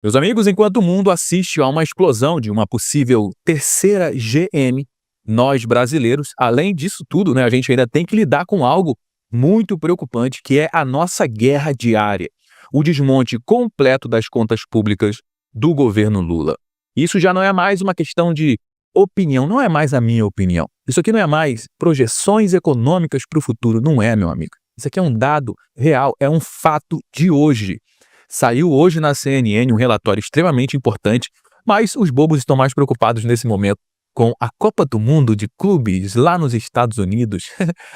Meus amigos, enquanto o mundo assiste a uma explosão de uma possível terceira GM, nós brasileiros, além disso tudo, a gente ainda tem que lidar com algo muito preocupante, que é a nossa guerra diária, o desmonte completo das contas públicas do governo Lula. Isso já não é mais uma questão de opinião, não é mais a minha opinião. Isso aqui não é mais projeções econômicas para o futuro, não é, meu amigo. Isso aqui é um dado real, é um fato de hoje. Saiu hoje na CNN um relatório extremamente importante, mas os bobos estão mais preocupados nesse momento com a Copa do Mundo de clubes lá nos Estados Unidos.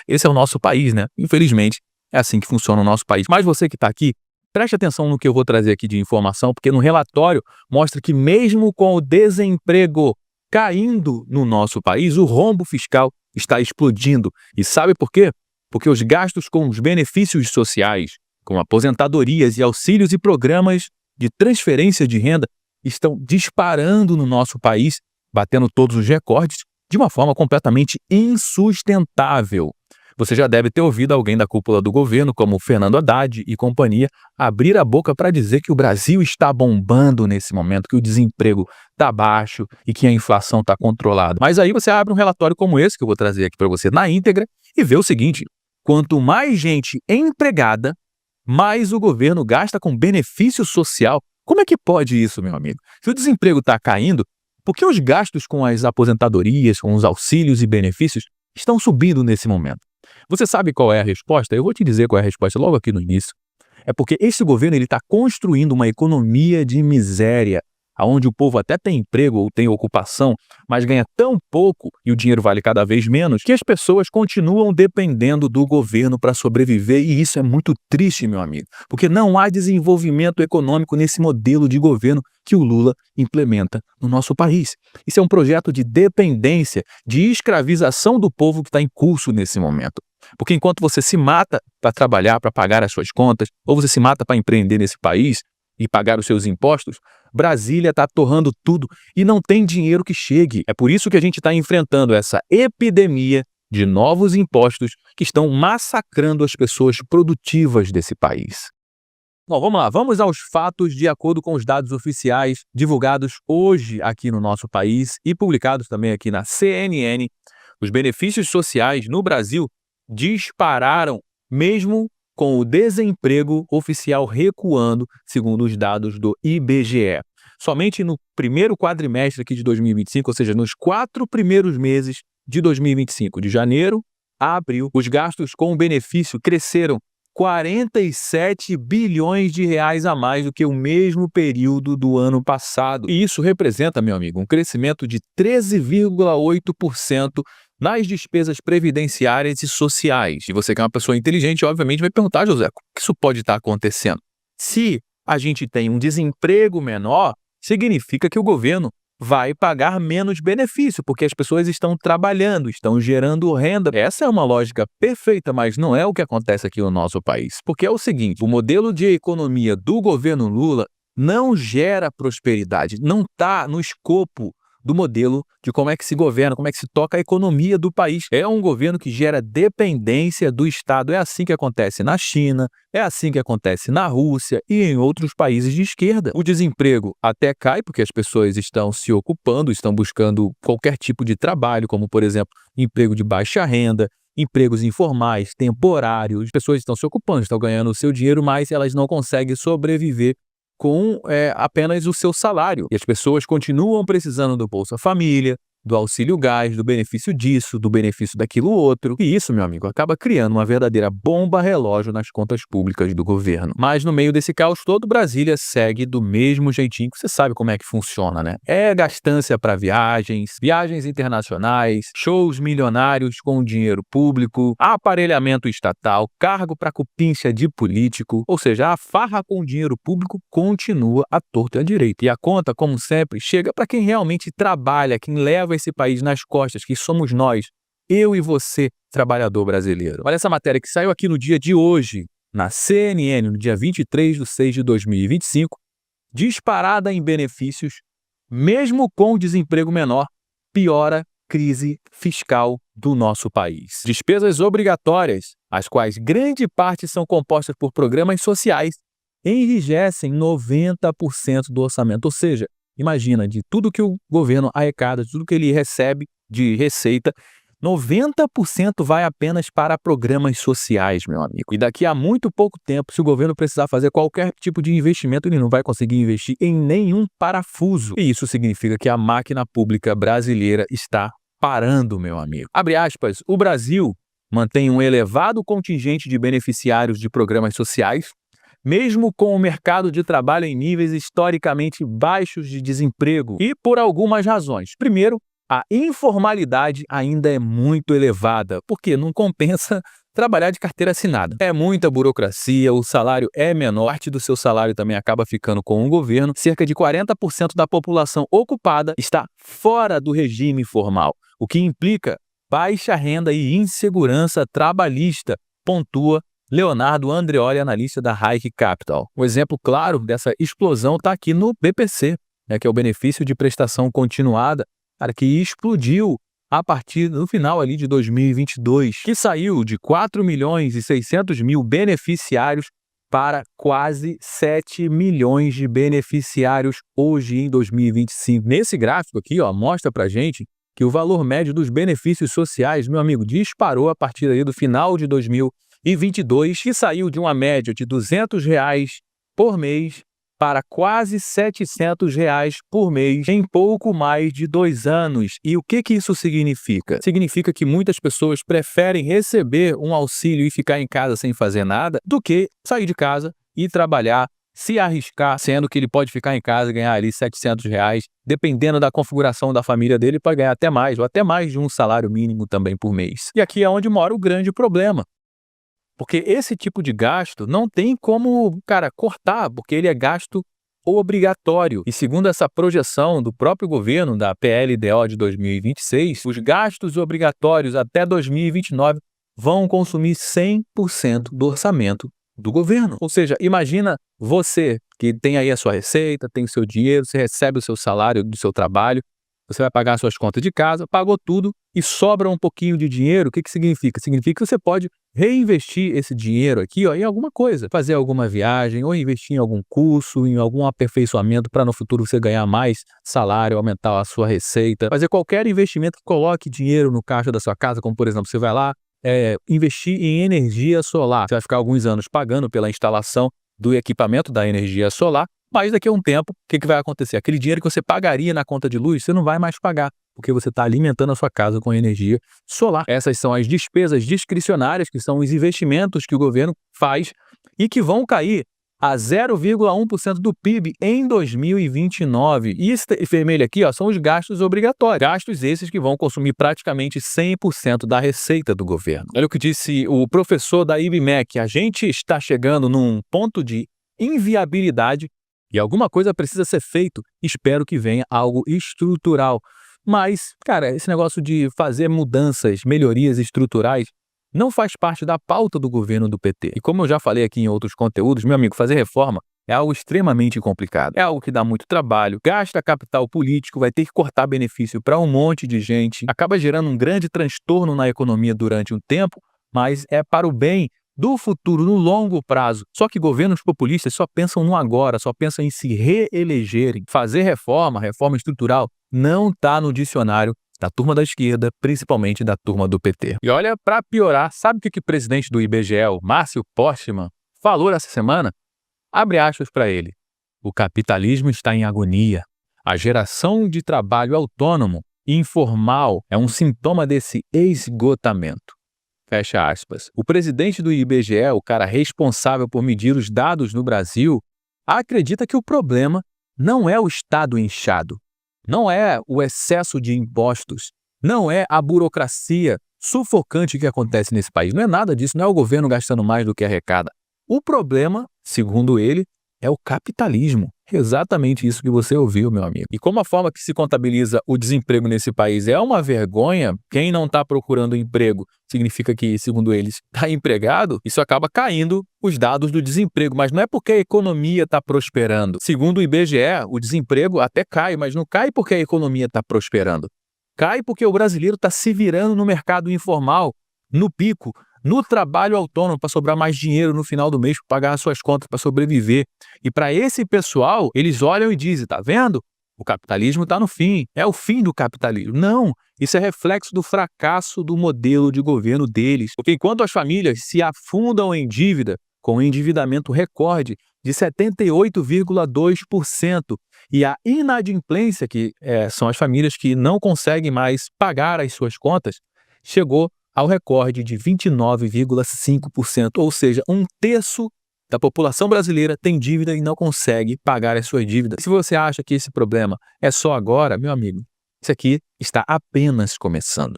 Esse é o nosso país, né? Infelizmente, é assim que funciona o nosso país. Mas você que está aqui, preste atenção no que eu vou trazer aqui de informação, porque no relatório mostra que mesmo com o desemprego caindo no nosso país, o rombo fiscal está explodindo. E sabe por quê? Porque os gastos com os benefícios sociais, com aposentadorias e auxílios e programas de transferência de renda, estão disparando no nosso país, batendo todos os recordes de uma forma completamente insustentável. Você já deve ter ouvido alguém da cúpula do governo, como Fernando Haddad e companhia, abrir a boca para dizer que o Brasil está bombando nesse momento, que o desemprego está baixo e que a inflação está controlada. Mas aí você abre um relatório como esse, que eu vou trazer aqui para você na íntegra, e vê o seguinte: quanto mais gente empregada, mais o governo gasta com benefício social. Como é que pode isso, meu amigo? Se o desemprego está caindo, por que os gastos com as aposentadorias, com os auxílios e benefícios estão subindo nesse momento? Você sabe qual é a resposta? Eu vou te dizer qual é a resposta logo aqui no início. É porque esse governo está construindo uma economia de miséria, onde o povo até tem emprego ou tem ocupação, mas ganha tão pouco e o dinheiro vale cada vez menos, que as pessoas continuam dependendo do governo para sobreviver, e isso é muito triste, meu amigo, porque não há desenvolvimento econômico nesse modelo de governo que o Lula implementa no nosso país. Isso é um projeto de dependência, de escravização do povo que está em curso nesse momento. Porque enquanto você se mata para trabalhar, para pagar as suas contas, ou você se mata para empreender nesse país e pagar os seus impostos, Brasília está torrando tudo e não tem dinheiro que chegue. É por isso que a gente está enfrentando essa epidemia de novos impostos que estão massacrando as pessoas produtivas desse país. Bom, vamos lá, vamos aos fatos de acordo com os dados oficiais divulgados hoje aqui no nosso país e publicados também aqui na CNN. Os benefícios sociais no Brasil dispararam mesmo com o desemprego oficial recuando, segundo os dados do IBGE. Somente no primeiro quadrimestre aqui de 2025, ou seja, nos 4 primeiros meses de 2025, de janeiro a abril, os gastos com benefício cresceram 47 bilhões de reais a mais do que o mesmo período do ano passado. E isso representa, meu amigo, um crescimento de 13,8% nas despesas previdenciárias e sociais. E você que é uma pessoa inteligente, obviamente, vai perguntar: José, como que isso pode estar acontecendo? Se a gente tem um desemprego menor, significa que o governo vai pagar menos benefício, porque as pessoas estão trabalhando, estão gerando renda. Essa é uma lógica perfeita, mas não é o que acontece aqui no nosso país. Porque é o seguinte: o modelo de economia do governo Lula não gera prosperidade, não está no escopo do modelo de como é que se governa, como é que se toca a economia do país. É um governo que gera dependência do Estado. É assim que acontece na China, é assim que acontece na Rússia e em outros países de esquerda. O desemprego até cai porque as pessoas estão se ocupando, estão buscando qualquer tipo de trabalho, como, por exemplo, emprego de baixa renda, empregos informais, temporários. As pessoas estão se ocupando, estão ganhando o seu dinheiro, mas elas não conseguem sobreviver com apenas o seu salário. E as pessoas continuam precisando do Bolsa Família, do auxílio gás, do benefício disso, do benefício daquilo outro. E isso, meu amigo, acaba criando uma verdadeira bomba relógio nas contas públicas do governo. Mas no meio desse caos todo, Brasília segue do mesmo jeitinho, que você sabe como é que funciona, né? É gastança para viagens, viagens internacionais, shows milionários com dinheiro público, aparelhamento estatal, cargo para cupincha de político. Ou seja, a farra com dinheiro público continua à torta e à direita. E a conta, como sempre, chega para quem realmente trabalha, quem leva esse país nas costas, que somos nós, eu e você, trabalhador brasileiro. Olha essa matéria que saiu aqui no dia de hoje, na CNN, no dia 23/6/2025, disparada em benefícios, mesmo com o desemprego menor, piora crise fiscal do nosso país. Despesas obrigatórias, as quais grande parte são compostas por programas sociais, enrijecem 90% do orçamento. Ou seja, imagina, de tudo que o governo arrecada, de tudo que ele recebe de receita, 90% vai apenas para programas sociais, meu amigo. E daqui a muito pouco tempo, se o governo precisar fazer qualquer tipo de investimento, ele não vai conseguir investir em nenhum parafuso. E isso significa que a máquina pública brasileira está parando, meu amigo. Abre aspas, o Brasil mantém um elevado contingente de beneficiários de programas sociais, mesmo com o mercado de trabalho em níveis historicamente baixos de desemprego, e por algumas razões. Primeiro, a informalidade ainda é muito elevada, porque não compensa trabalhar de carteira assinada. É muita burocracia, o salário é menor, parte do seu salário também acaba ficando com o governo. Cerca de 40% da população ocupada está fora do regime formal, o que implica baixa renda e insegurança trabalhista, pontua Leonardo Andreoli, analista da Hayek Capital. Um exemplo claro dessa explosão está aqui no BPC, que é o benefício de prestação continuada, que explodiu a partir do final ali de 2022, que saiu de 4.600.000 beneficiários para quase 7 milhões de beneficiários hoje em 2025. Nesse gráfico aqui, mostra pra gente que o valor médio dos benefícios sociais, meu amigo, disparou a partir aí do final de 2022, que saiu de uma média de R$200 por mês para quase R$700 por mês em pouco mais de 2 anos. E o que isso significa? Significa que muitas pessoas preferem receber um auxílio e ficar em casa sem fazer nada do que sair de casa e trabalhar, se arriscar, sendo que ele pode ficar em casa e ganhar ali R$700, dependendo da configuração da família dele, pode ganhar até mais, ou até mais de um salário mínimo também por mês. E aqui é onde mora o grande problema. Porque esse tipo de gasto não tem como, cortar, porque ele é gasto obrigatório. E segundo essa projeção do próprio governo, da PLDO de 2026, os gastos obrigatórios até 2029 vão consumir 100% do orçamento do governo. Ou seja, imagina você que tem aí a sua receita, tem o seu dinheiro, você recebe o seu salário do seu trabalho, você vai pagar suas contas de casa, pagou tudo e sobra um pouquinho de dinheiro. O que significa? Significa que você pode reinvestir esse dinheiro aqui em alguma coisa, fazer alguma viagem ou investir em algum curso, em algum aperfeiçoamento para no futuro você ganhar mais salário, aumentar a sua receita, fazer qualquer investimento que coloque dinheiro no caixa da sua casa, como por exemplo, você vai lá investir em energia solar. Você vai ficar alguns anos pagando pela instalação do equipamento da energia solar, mas daqui a um tempo, o que vai acontecer? Aquele dinheiro que você pagaria na conta de luz, você não vai mais pagar, porque você está alimentando a sua casa com energia solar. Essas são as despesas discricionárias, que são os investimentos que o governo faz e que vão cair a 0,1% do PIB em 2029. E esse vermelho aqui são os gastos obrigatórios. Gastos esses que vão consumir praticamente 100% da receita do governo. Olha o que disse o professor da IBMEC. A gente está chegando num ponto de inviabilidade e alguma coisa precisa ser feito. Espero que venha algo estrutural. Mas, esse negócio de fazer mudanças, melhorias estruturais, não faz parte da pauta do governo do PT. E como eu já falei aqui em outros conteúdos, meu amigo, fazer reforma é algo extremamente complicado. É algo que dá muito trabalho, gasta capital político, vai ter que cortar benefício para um monte de gente, acaba gerando um grande transtorno na economia durante um tempo, mas é para o bem do futuro, no longo prazo. Só que governos populistas só pensam no agora, só pensam em se reelegerem. Fazer reforma estrutural, não está no dicionário da turma da esquerda, principalmente da turma do PT. E olha, para piorar, sabe o que o presidente do IBGE, o Márcio Postman, falou essa semana? Abre aspas para ele. O capitalismo está em agonia. A geração de trabalho autônomo e informal é um sintoma desse esgotamento. Fecha aspas. O presidente do IBGE, o cara responsável por medir os dados no Brasil, acredita que o problema não é o Estado inchado, não é o excesso de impostos, não é a burocracia sufocante que acontece nesse país. Não é nada disso, não é o governo gastando mais do que arrecada. O problema, segundo ele, é o capitalismo. Exatamente isso que você ouviu, meu amigo. E como a forma que se contabiliza o desemprego nesse país é uma vergonha, quem não está procurando emprego significa que, segundo eles, está empregado, isso acaba caindo os dados do desemprego. Mas não é porque a economia está prosperando. Segundo o IBGE, o desemprego até cai, mas não cai porque a economia está prosperando. Cai porque o brasileiro está se virando no mercado informal, no pico no trabalho autônomo para sobrar mais dinheiro no final do mês, para pagar as suas contas, para sobreviver. E para esse pessoal, eles olham e dizem, tá vendo? O capitalismo está no fim, é o fim do capitalismo. Não, isso é reflexo do fracasso do modelo de governo deles. Porque enquanto as famílias se afundam em dívida, com um endividamento recorde de 78,2%, e a inadimplência, que são as famílias que não conseguem mais pagar as suas contas, chegou ao recorde de 29,5%, ou seja, um terço da população brasileira tem dívida e não consegue pagar as suas dívidas. Se você acha que esse problema é só agora, meu amigo, isso aqui está apenas começando.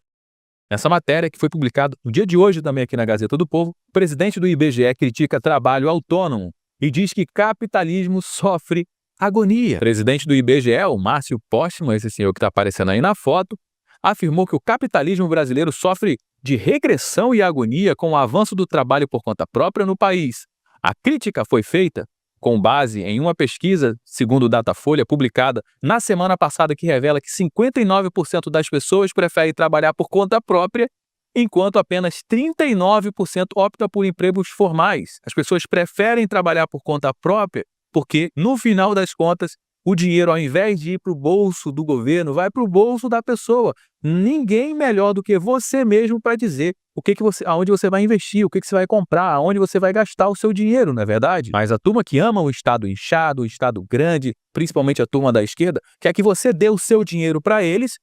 Nessa matéria, que foi publicada no dia de hoje também aqui na Gazeta do Povo, o presidente do IBGE critica trabalho autônomo e diz que capitalismo sofre agonia. O presidente do IBGE, o Márcio Postman, esse senhor que está aparecendo aí na foto, afirmou que o capitalismo brasileiro sofre de regressão e agonia com o avanço do trabalho por conta própria no país. A crítica foi feita com base em uma pesquisa, segundo o Datafolha, publicada na semana passada, que revela que 59% das pessoas preferem trabalhar por conta própria, enquanto apenas 39% opta por empregos formais. As pessoas preferem trabalhar por conta própria porque, no final das contas, o dinheiro, ao invés de ir para o bolso do governo, vai para o bolso da pessoa. Ninguém melhor do que você mesmo para dizer aonde você vai investir, o que você vai comprar, aonde você vai gastar o seu dinheiro, não é verdade? Mas a turma que ama o Estado inchado, o Estado grande, principalmente a turma da esquerda, quer que você dê o seu dinheiro para eles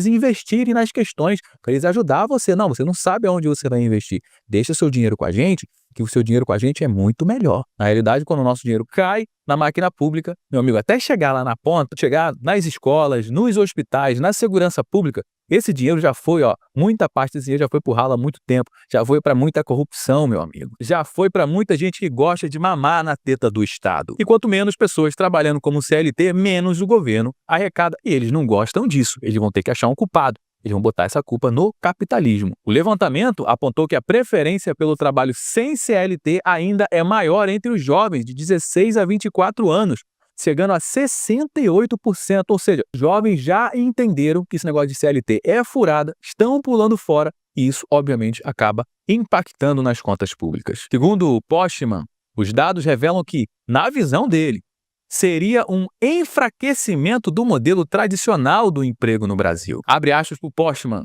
investirem nas questões, para eles ajudar você. Não, você não sabe aonde você vai investir. Deixa o seu dinheiro com a gente, que o seu dinheiro com a gente é muito melhor. Na realidade, quando o nosso dinheiro cai na máquina pública, meu amigo, até chegar lá na ponta, chegar nas escolas, nos hospitais, na segurança pública, esse dinheiro já foi, muita parte desse dinheiro já foi pro ralo há muito tempo, já foi para muita corrupção, meu amigo. Já foi para muita gente que gosta de mamar na teta do Estado. E quanto menos pessoas trabalhando como CLT, menos o governo arrecada. E eles não gostam disso, eles vão ter que achar um culpado. Eles vão botar essa culpa no capitalismo. O levantamento apontou que a preferência pelo trabalho sem CLT ainda é maior entre os jovens de 16 a 24 anos, chegando a 68%. Ou seja, jovens já entenderam que esse negócio de CLT é furada, estão pulando fora e isso, obviamente, acaba impactando nas contas públicas. Segundo o Postman, os dados revelam que, na visão dele, seria um enfraquecimento do modelo tradicional do emprego no Brasil. Abre aspas para o Postman.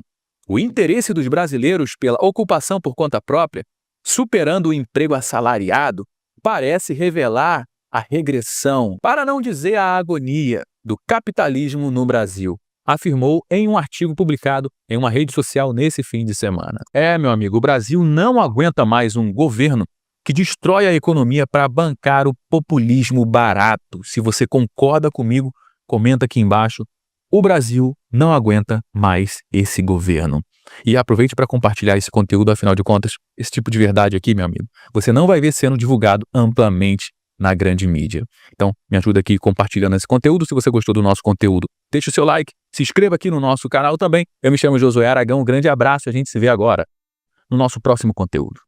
O interesse dos brasileiros pela ocupação por conta própria, superando o emprego assalariado, parece revelar a regressão, para não dizer a agonia, do capitalismo no Brasil, afirmou em um artigo publicado em uma rede social nesse fim de semana. Meu amigo, o Brasil não aguenta mais um governo que destrói a economia para bancar o populismo barato. Se você concorda comigo, comenta aqui embaixo. O Brasil não aguenta mais esse governo. E aproveite para compartilhar esse conteúdo, afinal de contas, esse tipo de verdade aqui, meu amigo, você não vai ver sendo divulgado amplamente na grande mídia. Então, me ajuda aqui compartilhando esse conteúdo. Se você gostou do nosso conteúdo, deixa o seu like, se inscreva aqui no nosso canal também. Eu me chamo Josué Aragão, um grande abraço e a gente se vê agora no nosso próximo conteúdo.